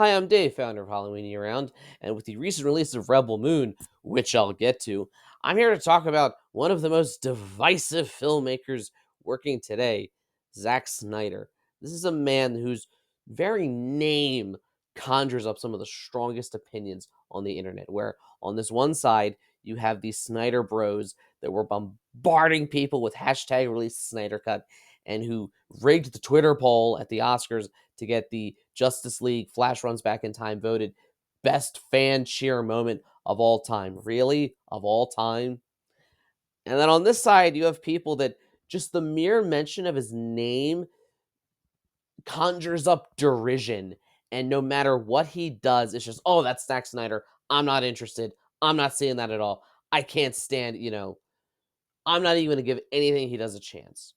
Hi, I'm Dave, founder of Halloween Year Round, and with the recent release of Rebel Moon, which I'll get to, I'm here to talk about one of the most divisive filmmakers working today, Zack Snyder. This is a man whose very name conjures up some of the strongest opinions on the internet, where on this one side, you have these Snyder bros that were bombarding people with hashtag release Snyder Cut and who rigged the Twitter poll at the Oscars to get the Justice League Flash Runs Back in Time voted best fan cheer moment of all time. Really? Of all time? And then on this side, you have people that just the mere mention of his name conjures up derision. And no matter what he does, it's just, oh, that's Zack Snyder. I'm not interested. I'm not seeing that at all. I can't stand, I'm not even going to give anything he does a chance.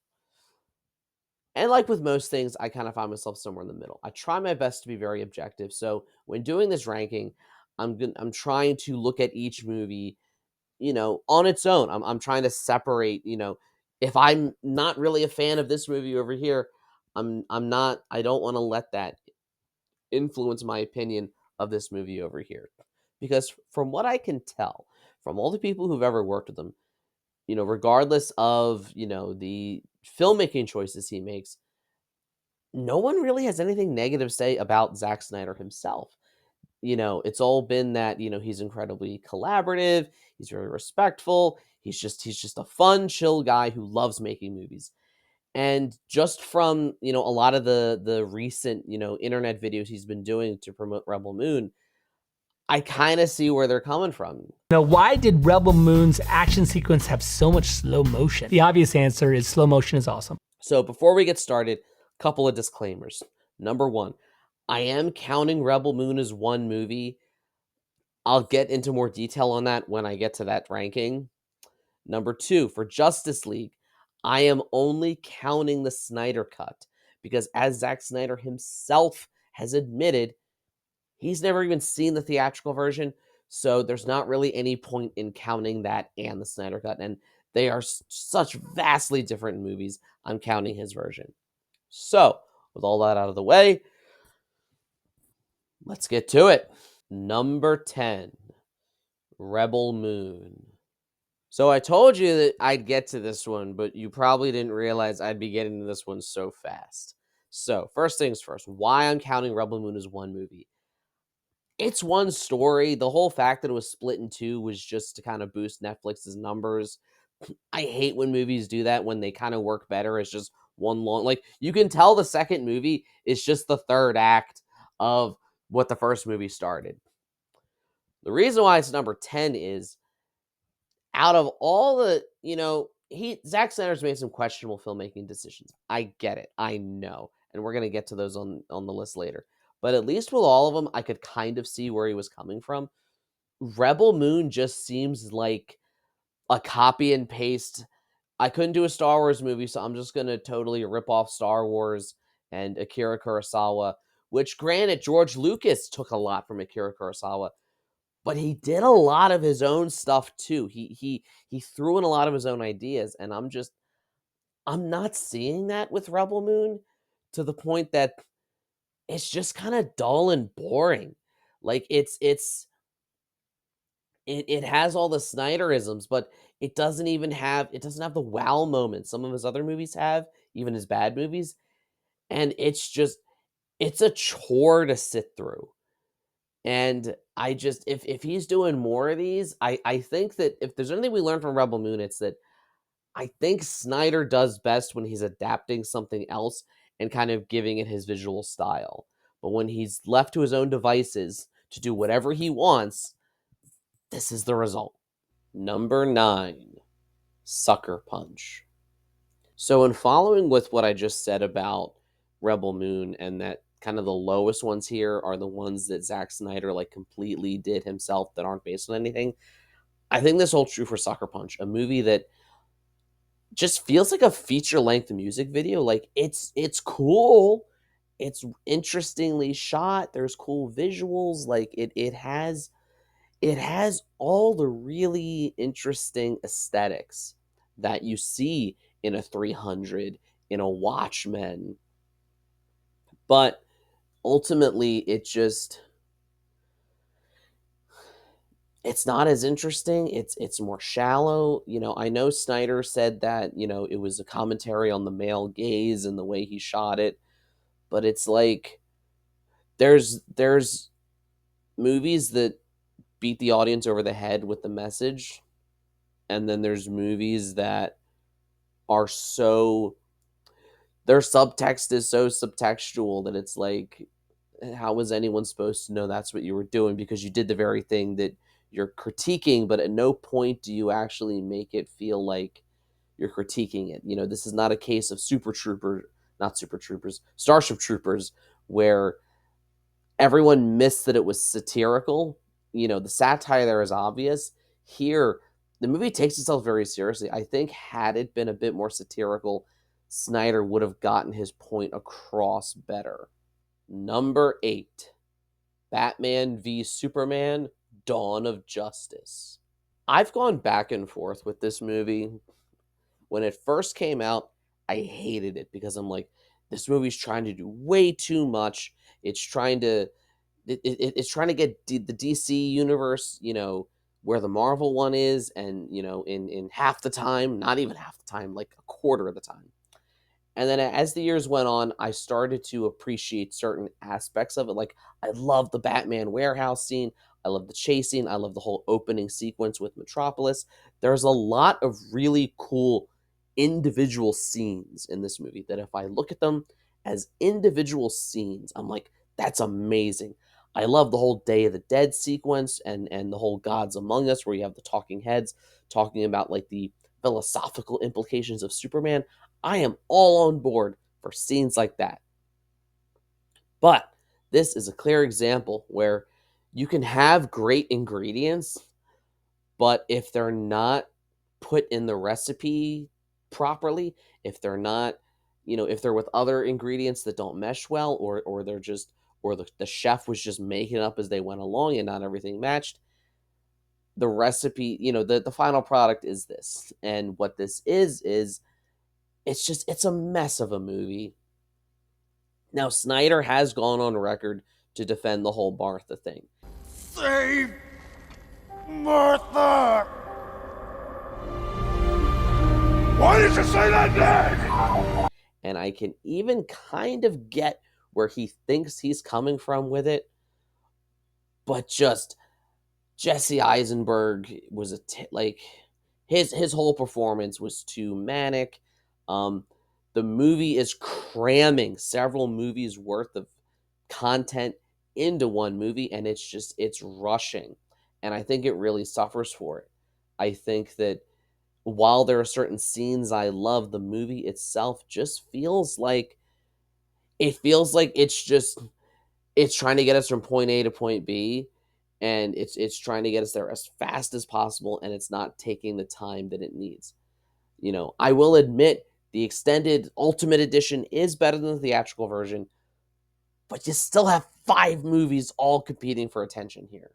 And like with most things, I kind of find myself somewhere in the middle. I try my best to be very objective. So when doing this ranking, I'm trying to look at each movie, on its own. I'm trying to separate, if I'm not really a fan of this movie over here, I'm not I don't want to let that influence my opinion of this movie over here. Because from what I can tell, from all the people who've ever worked with him, regardless of, the filmmaking choices he makes, no one really has anything negative to say about Zack Snyder himself. It's all been that, he's incredibly collaborative, he's very respectful, he's just a fun, chill guy who loves making movies. And just from, a lot of the recent, internet videos he's been doing to promote Rebel Moon, I kind of see where they're coming from. Now, why did Rebel Moon's action sequence have so much slow motion? The obvious answer is slow motion is awesome. So before we get started, a couple of disclaimers. Number one, I am counting Rebel Moon as one movie. I'll get into more detail on that when I get to that ranking. Number two, for Justice League, I am only counting the Snyder Cut because, as Zack Snyder himself has admitted, he's never even seen the theatrical version. So there's not really any point in counting that and the Snyder Cut. And they are such vastly different movies. I'm counting his version. So, with all that out of the way, let's get to it. Number 10, Rebel Moon. So I told you that I'd get to this one, but you probably didn't realize I'd be getting to this one so fast. So, first things first, why I'm counting Rebel Moon as one movie. It's one story. The whole fact that it was split in two was just to kind of boost Netflix's numbers. I hate when movies do that when they kind of work better as just one long, like, you can tell the second movie is just the third act of what the first movie started. The reason why it's number 10 is out of all the, Zack Snyder's made some questionable filmmaking decisions. I get it. I know. And we're going to get to those on the list later. But at least with all of them, I could kind of see where he was coming from. Rebel Moon just seems like a copy and paste. I couldn't do a Star Wars movie, so I'm just going to totally rip off Star Wars and Akira Kurosawa, which granted, George Lucas took a lot from Akira Kurosawa, but he did a lot of his own stuff too. He threw in a lot of his own ideas, and I'm not seeing that with Rebel Moon to the point that it's just kind of dull and boring. Like it has all the Snyderisms, but it doesn't have the wow moments some of his other movies have, even his bad movies, and it's a chore to sit through. And I just if he's doing more of these, I think that if there's anything we learn from Rebel Moon, it's that I think Snyder does best when he's adapting something else and kind of giving it his visual style. But when he's left to his own devices to do whatever he wants, this is the result. Number 9, Sucker Punch. So, in following with what I just said about Rebel Moon, and that kind of the lowest ones here are the ones that Zack Snyder like completely did himself that aren't based on anything, I think this holds true for Sucker Punch, a movie that just feels like a feature length music video. Like it's cool, it's interestingly shot. There's cool visuals. Like it has all the really interesting aesthetics that you see in a 300, in a Watchmen. But ultimately it's not as interesting. It's more shallow. I know Snyder said that, it was a commentary on the male gaze and the way he shot it, but it's like there's movies that beat the audience over the head with the message, and then there's movies that are so their subtext is so subtextual that it's like, how was anyone supposed to know that's what you were doing, because you did the very thing that you're critiquing, but at no point do you actually make it feel like you're critiquing it. This is not a case of not Super Troopers, Starship Troopers, where everyone missed that it was satirical. The satire there is obvious. Here, the movie takes itself very seriously. I think had it been a bit more satirical, Snyder would have gotten his point across better. Number 8, Batman v Superman: Dawn of Justice. I've gone back and forth with this movie. When it first came out, I hated it because I'm like, this movie's trying to do way too much. It's trying to it's trying to get the DC universe, where the Marvel one is, and in half the time, not even half the time, like a quarter of the time. And then as the years went on, I started to appreciate certain aspects of it. Like, I love the Batman warehouse scene. I love the chase scene. I love the whole opening sequence with Metropolis. There's a lot of really cool individual scenes in this movie that if I look at them as individual scenes, I'm like, that's amazing. I love the whole Day of the Dead sequence and the whole Gods Among Us, where you have the talking heads talking about like the philosophical implications of Superman. I am all on board for scenes like that. But this is a clear example where you can have great ingredients, but if they're not put in the recipe properly, if they're not, if they're with other ingredients that don't mesh well, or they're just, or the chef was just making it up as they went along and not everything matched, the recipe, the final product is this. And what this is it's a mess of a movie. Now, Snyder has gone on record to defend the whole Martha thing. Save Martha! Why did you say that name? And I can even kind of get where he thinks he's coming from with it, but just Jesse Eisenberg was like his whole performance was too manic. Um, the movie is cramming several movies worth of content into one movie, and it's rushing, and I think it really suffers for it. I think that while there are certain scenes I love, the movie itself just feels like it's trying to get us from point A to point B, and it's trying to get us there as fast as possible, and it's not taking the time that it needs. I will admit the extended Ultimate Edition is better than the theatrical version, but you still have 5 movies all competing for attention here.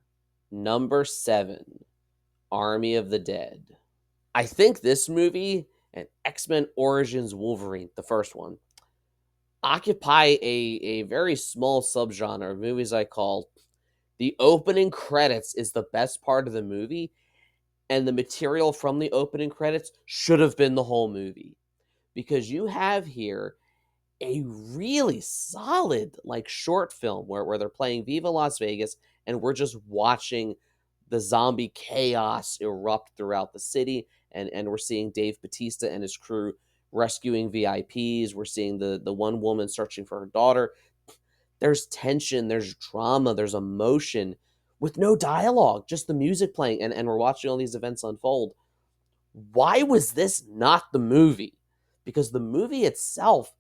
Number 7, Army of the Dead. I think this movie and X-Men Origins Wolverine, the first one, occupy a very small subgenre of movies I call the opening credits is the best part of the movie, and the material from the opening credits should have been the whole movie. Because you have here a really solid like short film where they're playing Viva Las Vegas, and we're just watching the zombie chaos erupt throughout the city, and we're seeing Dave Bautista and his crew rescuing VIPs. We're seeing the one woman searching for her daughter. There's tension, there's drama, there's emotion with no dialogue, just the music playing, and we're watching all these events unfold. Why was this not the movie? Because the movie itself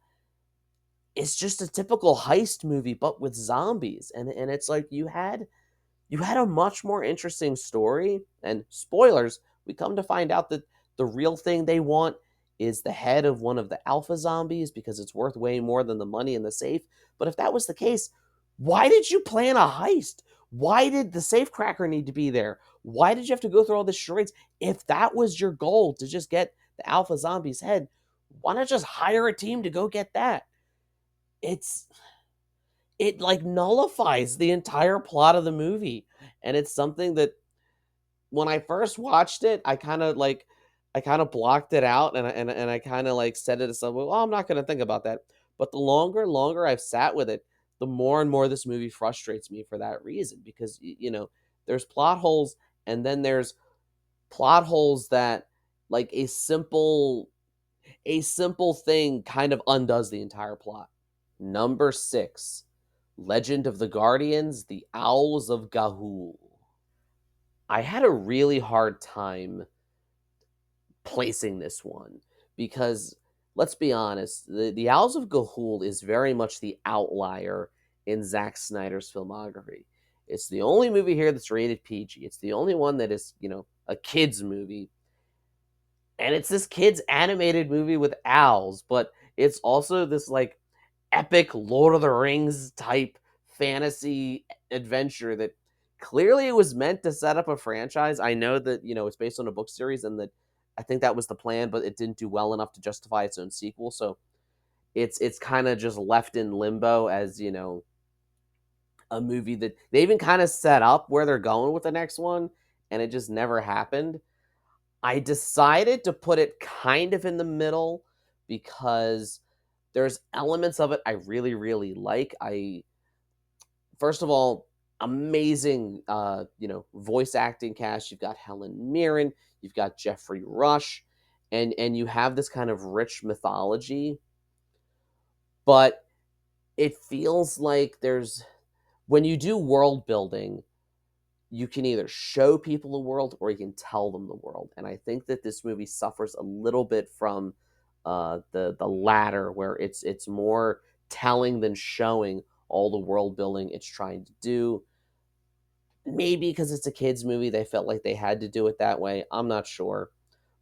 is just a typical heist movie, but with zombies. And it's like you had a much more interesting story. And spoilers, we come to find out that the real thing they want is the head of one of the alpha zombies because it's worth way more than the money in the safe. But if that was the case, why did you plan a heist? Why did the safecracker need to be there? Why did you have to go through all this charades? If that was your goal to just get the alpha zombie's head, why not just hire a team to go get that? It's it like nullifies the entire plot of the movie. And it's something that when I first watched it, I kind of blocked it out, and I kind of like said to myself, well, I'm not going to think about that. But the longer and longer I've sat with it, the more and more this movie frustrates me for that reason, because there's plot holes, and then there's plot holes that like a simple thing kind of undoes the entire plot. Number 6, Legend of the Guardians, The Owls of Ga'Hoole. I had a really hard time placing this one because, let's be honest, the Owls of Ga'Hoole is very much the outlier in Zack Snyder's filmography. It's the only movie here that's rated PG. It's the only one that is, a kids movie. And it's this kids animated movie with owls, but it's also this like epic Lord of the Rings type fantasy adventure that clearly it was meant to set up a franchise. I know that, it's based on a book series, and that I think that was the plan, but it didn't do well enough to justify its own sequel. So it's kind of just left in limbo as, a movie that they even kind of set up where they're going with the next one, and it just never happened. I decided to put it kind of in the middle because there's elements of it I really, really like. First of all, amazing, voice acting cast. You've got Helen Mirren, you've got Jeffrey Rush, and you have this kind of rich mythology, but it feels like there's when you do world building, you can either show people the world or you can tell them the world. And I think that this movie suffers a little bit from the latter, where it's more telling than showing all the world building it's trying to do. Maybe because it's a kids movie, they felt like they had to do it that way. I'm not sure,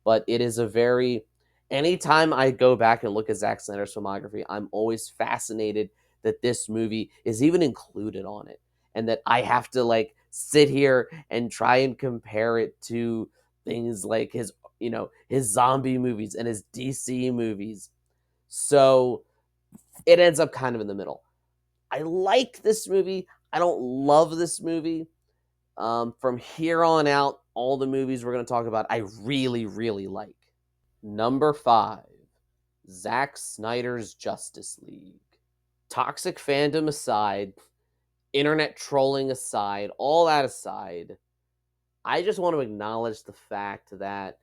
but it is a very. Anytime I go back and look at Zack Snyder's filmography, I'm always fascinated that this movie is even included on it, and that I have to like sit here and try and compare it to things like his zombie movies and his DC movies. So it ends up kind of in the middle. I like this movie. I don't love this movie. From here on out, all the movies we're going to talk about, I really, really like. Number 5, Zack Snyder's Justice League. Toxic fandom aside, internet trolling aside, all that aside, I just want to acknowledge the fact that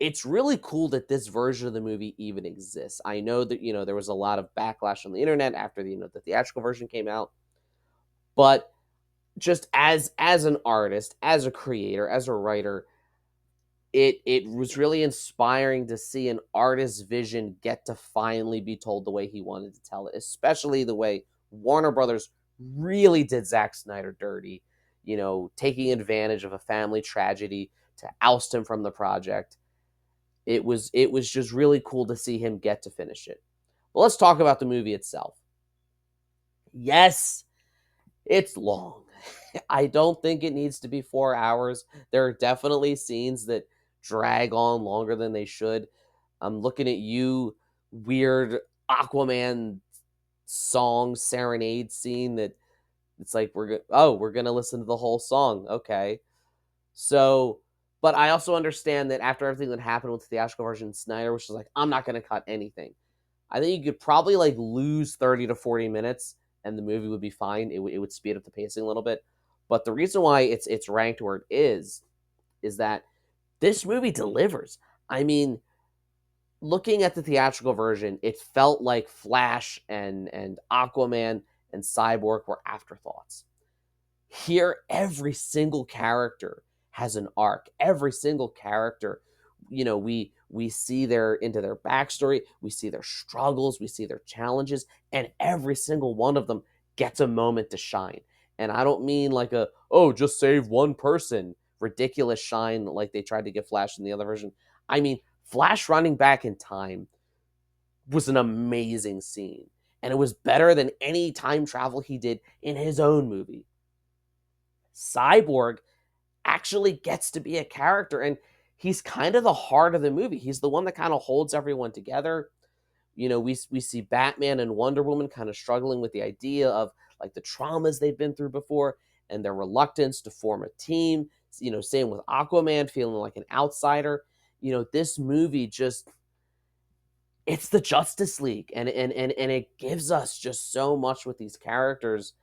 it's really cool that this version of the movie even exists. I know that, there was a lot of backlash on the internet after the theatrical version came out, but just as an artist, as a creator, as a writer, it was really inspiring to see an artist's vision get to finally be told the way he wanted to tell it, especially the way Warner Brothers really did Zack Snyder dirty, taking advantage of a family tragedy to oust him from the project. It was just really cool to see him get to finish it. But let's talk about the movie itself. Yes, it's long. I don't think it needs to be 4 hours. There are definitely scenes that drag on longer than they should. I'm looking at you, weird Aquaman song serenade scene that it's like we're gonna listen to the whole song. Okay, so, but I also understand that after everything that happened with the theatrical version, Snyder was just like, I'm not gonna cut anything. I think you could probably like lose 30 to 40 minutes and the movie would be fine. It would speed up the pacing a little bit. But the reason why it's ranked where it is that this movie delivers. I mean, looking at the theatrical version, it felt like Flash and Aquaman and Cyborg were afterthoughts. Here, every single character has an arc. Every single character, we see their backstory, we see their struggles, we see their challenges, and every single one of them gets a moment to shine. And I don't mean like just save one person ridiculous shine like they tried to give Flash in the other version. I mean, Flash running back in time was an amazing scene, and it was better than any time travel he did in his own movie. Cyborg actually gets to be a character, and he's kind of the heart of the movie. He's the one that kind of holds everyone together. We see Batman and Wonder Woman kind of struggling with the idea of like the traumas they've been through before and their reluctance to form a team. Same with Aquaman feeling like an outsider. This movie just, it's the Justice League, and it gives us just so much with these characters.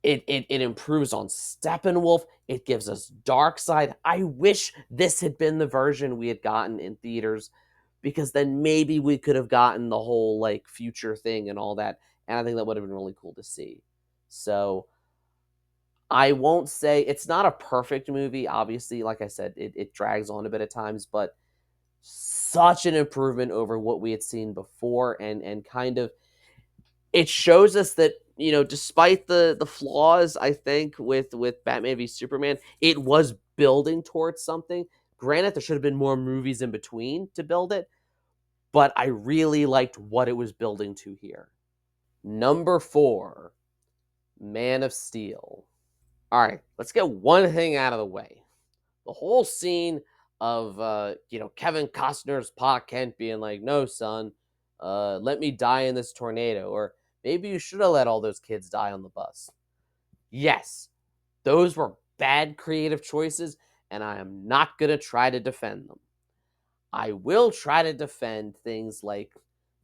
It improves on Steppenwolf. It gives us Darkseid. I wish this had been the version we had gotten in theaters, because then maybe we could have gotten the whole like future thing and all that. And I think that would have been really cool to see. So I won't say it's not a perfect movie. Obviously, like I said, it drags on a bit at times, but such an improvement over what we had seen before, and kind of it shows us that, despite the flaws, I think with Batman v Superman, it was building towards something. Granted, there should have been more movies in between to build it, but I really liked what it was building to here. Number 4, Man of Steel. All right, let's get one thing out of the way. The whole scene of Kevin Costner's Pa Kent being like, "No, son, let me die in this tornado," or maybe you should have let all those kids die on the bus. Yes, those were bad creative choices, and I am not gonna try to defend them. I will try to defend things like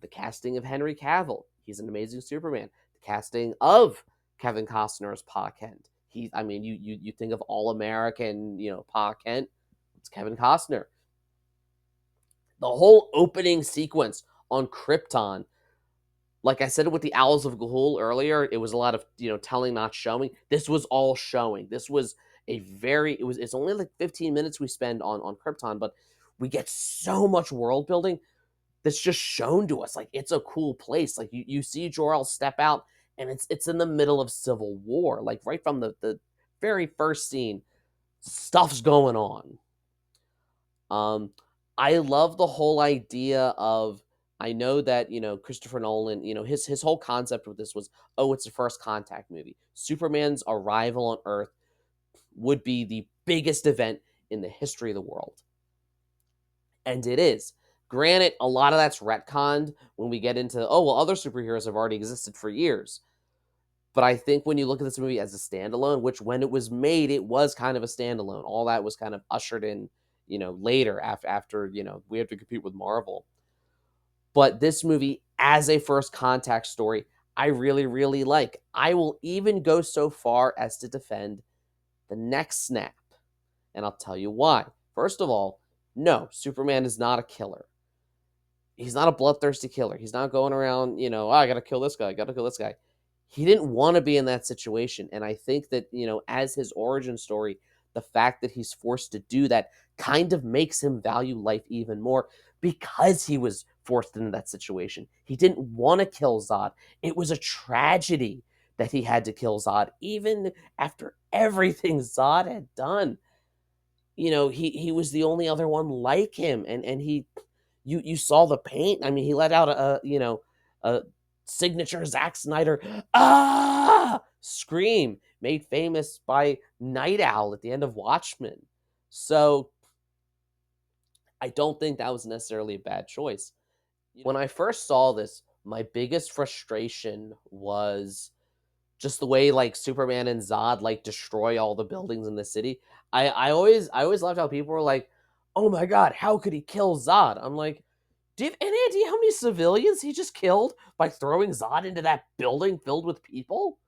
the casting of Henry Cavill. He's an amazing Superman. The casting of Kevin Costner as Pa Kent. I mean, you think of All American, Pa Kent. It's Kevin Costner. The whole opening sequence on Krypton, like I said with the Owls of Ga'Hoole earlier, it was a lot of telling, not showing. This was all showing. This was it's only like 15 minutes we spend on Krypton, but we get so much world building that's just shown to us. Like, it's a cool place. Like, you see Jor-El step out, and it's in the middle of Civil War. Like, right from the very first scene, stuff's going on. I love the whole idea of, I know that, Christopher Nolan, his whole concept with this was, oh, it's a first contact movie. Superman's arrival on Earth would be the biggest event in the history of the world. And it is. Granted, a lot of that's retconned when we get into, oh, well, other superheroes have already existed for years. But I think when you look at this movie as a standalone, which when it was made, it was kind of a standalone. All that was kind of ushered in, later after we have to compete with Marvel. But this movie, as a first contact story, I really, really like. I will even go so far as to defend the next snap. And I'll tell you why. First of all, no, Superman is not a killer. He's not a bloodthirsty killer. He's not going around, oh, I got to kill this guy. I got to kill this guy. He didn't want to be in that situation. And I think that, as his origin story, the fact that he's forced to do that kind of makes him value life even more, because he was forced into that situation. He didn't want to kill Zod. It was a tragedy that he had to kill Zod, even after everything Zod had done. He was the only other one like him, and you saw the pain. I mean, he let out a signature Zack Snyder scream, made famous by Night Owl at the end of Watchmen. So I don't think that was necessarily a bad choice. When I first saw this, my biggest frustration was just the way like Superman and Zod like destroy all the buildings in the city. I always loved how people were like, "Oh my god, how could he kill Zod?" I'm like, do you have any idea how many civilians he just killed by throwing Zod into that building filled with people?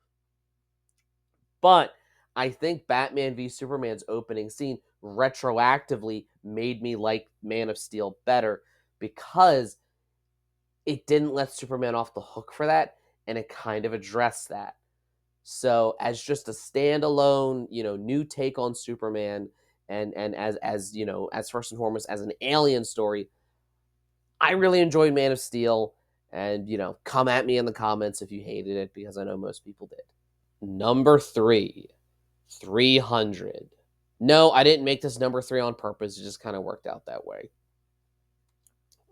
But I think Batman v Superman's opening scene retroactively made me like Man of Steel better, because it didn't let Superman off the hook for that, and it kind of addressed that. So as just a standalone, new take on Superman, and as first and foremost as an alien story, I really enjoyed Man of Steel. And come at me in the comments if you hated it, because I know most people did. Number 3, 300. No, I didn't make this number 3 on purpose. It just kind of worked out that way.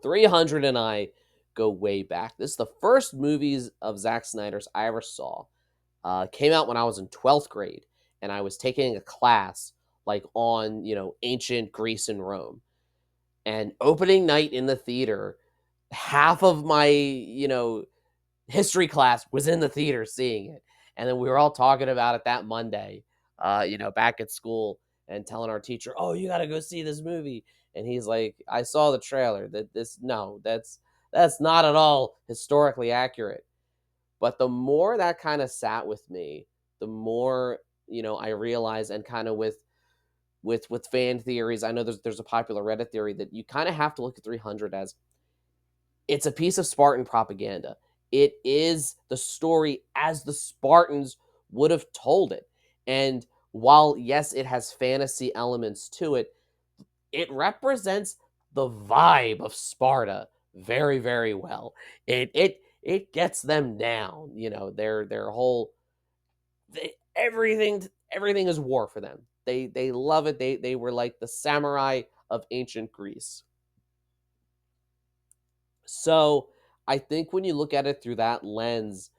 300 and I go way back. This is the first movies of Zack Snyder's I ever saw. Came out when I was in 12th grade, and I was taking a class like on, ancient Greece and Rome. And opening night in the theater, half of my, history class was in the theater seeing it. And then we were all talking about it that Monday, back at school, and telling our teacher, "Oh, you got to go see this movie." And he's like, "I saw the trailer. That's not at all historically accurate." But the more that kind of sat with me, the more, I realized, and kind of with fan theories, I know there's a popular Reddit theory that you kind of have to look at 300 as it's a piece of Spartan propaganda. It is the story as the Spartans would have told it. And while, yes, it has fantasy elements to it, it represents the vibe of Sparta very, very well. It gets them down. Their whole everything is war for them. They love it. They were like the samurai of ancient Greece. So I think when you look at it through that lens,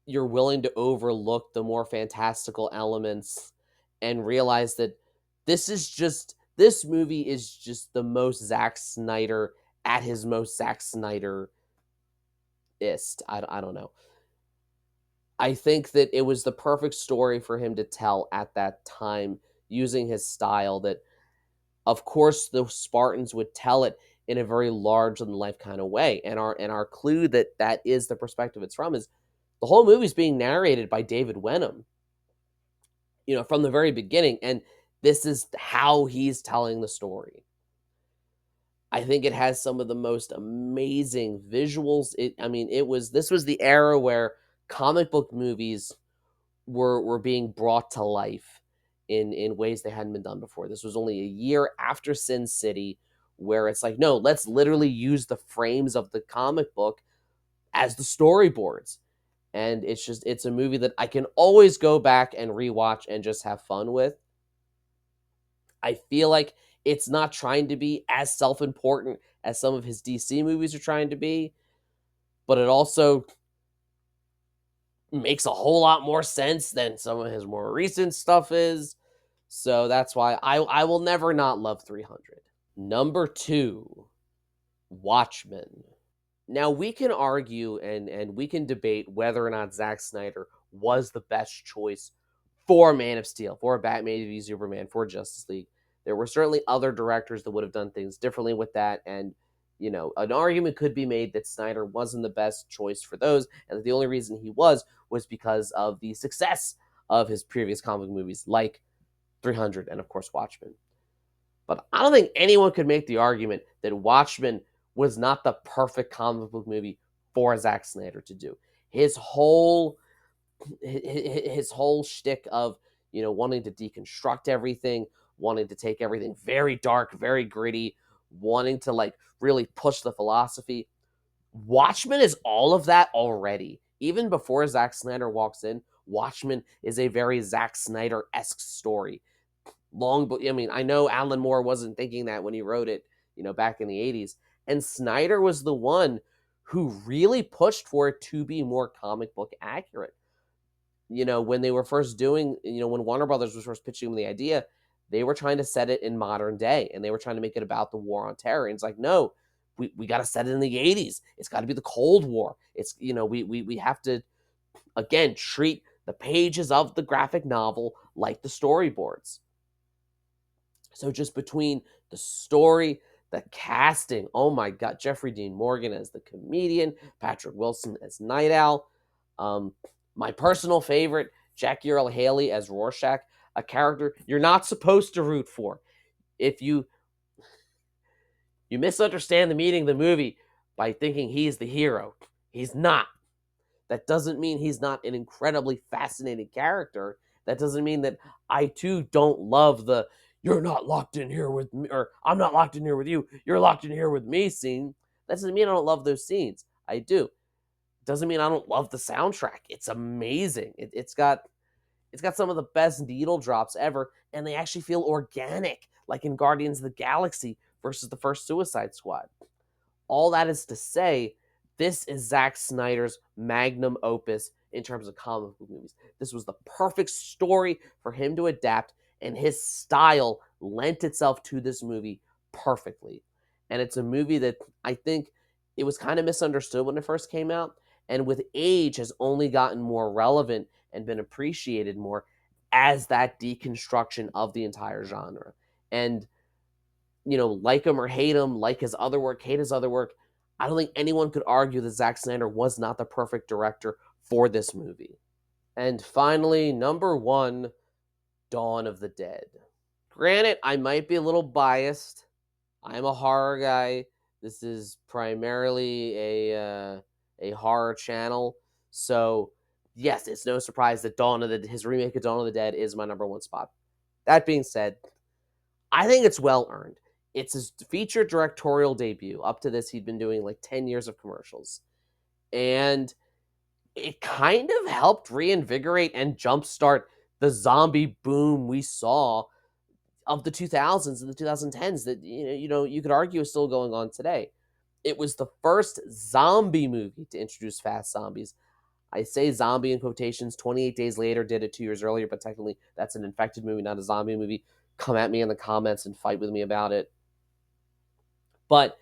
you're willing to overlook the more fantastical elements and realize that this movie is just the most Zack Snyder at his most Zack Snyder ist. I don't know. I think that it was the perfect story for him to tell at that time using his style that, of course, the Spartans would tell it in a very large than life kind of way. And our clue that is the perspective it's from is the whole movie is being narrated by David Wenham, from the very beginning. And this is how he's telling the story. I think it has some of the most amazing visuals. This was the era where comic book movies were being brought to life in ways they hadn't been done before. This was only a year after Sin City, where it's like, no, let's literally use the frames of the comic book as the storyboards. And it's a movie that I can always go back and rewatch and just have fun with. I feel like it's not trying to be as self-important as some of his DC movies are trying to be, but it also makes a whole lot more sense than some of his more recent stuff is. So that's why I will never not love 300. Number 2, Watchmen. Now we can argue and we can debate whether or not Zack Snyder was the best choice for Man of Steel, for Batman v Superman, for Justice League. There were certainly other directors that would have done things differently with that, and an argument could be made that Snyder wasn't the best choice for those, and that the only reason he was because of the success of his previous comic movies, like 300 and of course Watchmen. But I don't think anyone could make the argument that Watchmen was not the perfect comic book movie for Zack Snyder to do. His whole shtick of wanting to deconstruct everything, wanting to take everything very dark, very gritty, wanting to like really push the philosophy. Watchmen is all of that already. Even before Zack Snyder walks in, Watchmen is a very Zack Snyder-esque story. I know Alan Moore wasn't thinking that when he wrote it, back in the 80s. And Snyder was the one who really pushed for it to be more comic book accurate. When they were first doing, when Warner Brothers was first pitching them the idea, they were trying to set it in modern day, and they were trying to make it about the war on terror. And it's like, no, we got to set it in the 80s. It's got to be the Cold War. It's, we have to, again, treat the pages of the graphic novel like the storyboards. So just between the story, the casting, oh my God, Jeffrey Dean Morgan as the comedian, Patrick Wilson as Night Owl, my personal favorite, Jackie Earle Haley as Rorschach, a character you're not supposed to root for. If you misunderstand the meaning of the movie by thinking he's the hero, he's not. That doesn't mean he's not an incredibly fascinating character. That doesn't mean that I too don't love the "you're not locked in here with me" or "I'm not locked in here with you, you're locked in here with me" scene. That doesn't mean I don't love those scenes. I do. Doesn't mean I don't love the soundtrack. It's amazing. It's got some of the best needle drops ever, and they actually feel organic, like in Guardians of the Galaxy versus the first Suicide Squad. All that is to say, this is Zack Snyder's magnum opus in terms of comic book movies. This was the perfect story for him to adapt, and his style lent itself to this movie perfectly. And it's a movie that I think it was kind of misunderstood when it first came out, and with age has only gotten more relevant and been appreciated more as that deconstruction of the entire genre. And, like him or hate him, like his other work, hate his other work, I don't think anyone could argue that Zack Snyder was not the perfect director for this movie. And finally, number one, Dawn of the Dead. Granted, I might be a little biased. I'm a horror guy. This is primarily a horror channel. So, yes, it's no surprise that his remake of Dawn of the Dead is my number one spot. That being said, I think it's well earned. It's his feature directorial debut. Up to this, he'd been doing like 10 years of commercials. And it kind of helped reinvigorate and jumpstart the zombie boom we saw of the 2000s and the 2010s that you could argue is still going on today. It was the first zombie movie to introduce fast zombies. I say zombie in quotations. 28 Days Later did it 2 years earlier, but technically that's an infected movie, not a zombie movie. Come at me in the comments and fight with me about it. But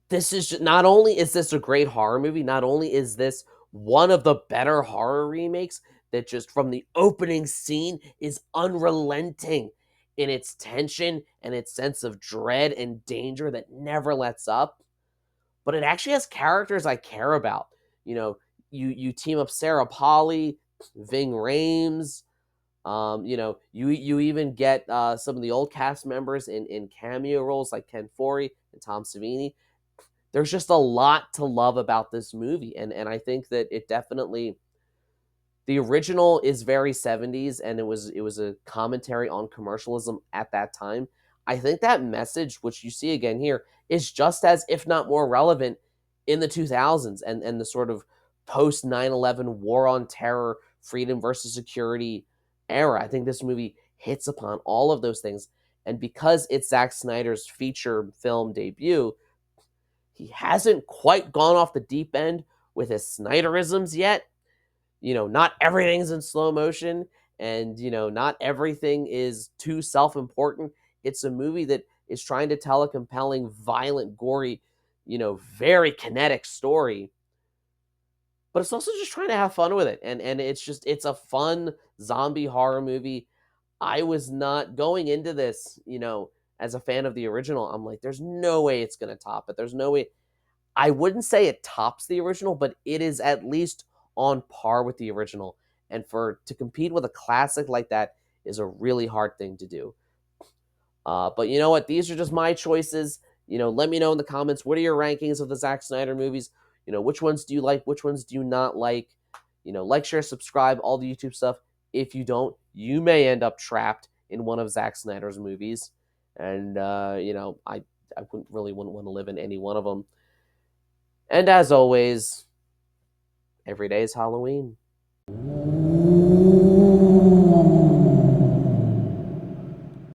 this is not only is this a great horror movie, not only is this one of the better horror remakes that just from the opening scene is unrelenting in its tension and its sense of dread and danger that never lets up, but it actually has characters I care about. You know, you team up Sarah Polley, Ving Rhames. You even get some of the old cast members in cameo roles like Ken Foree and Tom Savini. There's just a lot to love about this movie, and I think that it definitely, the original is very 70s, and it was a commentary on commercialism at that time. I think that message, which you see again here, is just as, if not more relevant in the 2000s and the sort of post 9/11 war on terror, freedom versus security era. I think this movie hits upon all of those things. And because it's Zack Snyder's feature film debut, he hasn't quite gone off the deep end with his Snyderisms yet. Not everything's in slow motion, and not everything is too self-important. It's a movie that is trying to tell a compelling, violent, gory, very kinetic story, but it's also just trying to have fun with it. And it's a fun zombie horror movie. I was not going into this, as a fan of the original. I'm like, there's no way it's going to top it. There's no way. I wouldn't say it tops the original, but it is at least on par with the original. And to compete with a classic like that is a really hard thing to do. But you know what? These are just my choices. Let me know in the comments, what are your rankings of the Zack Snyder movies? Which ones do you like? Which ones do you not like? Like, share, subscribe, all the YouTube stuff. If you don't, you may end up trapped in one of Zack Snyder's movies. And, I wouldn't want to live in any one of them. And as always, every day is Halloween.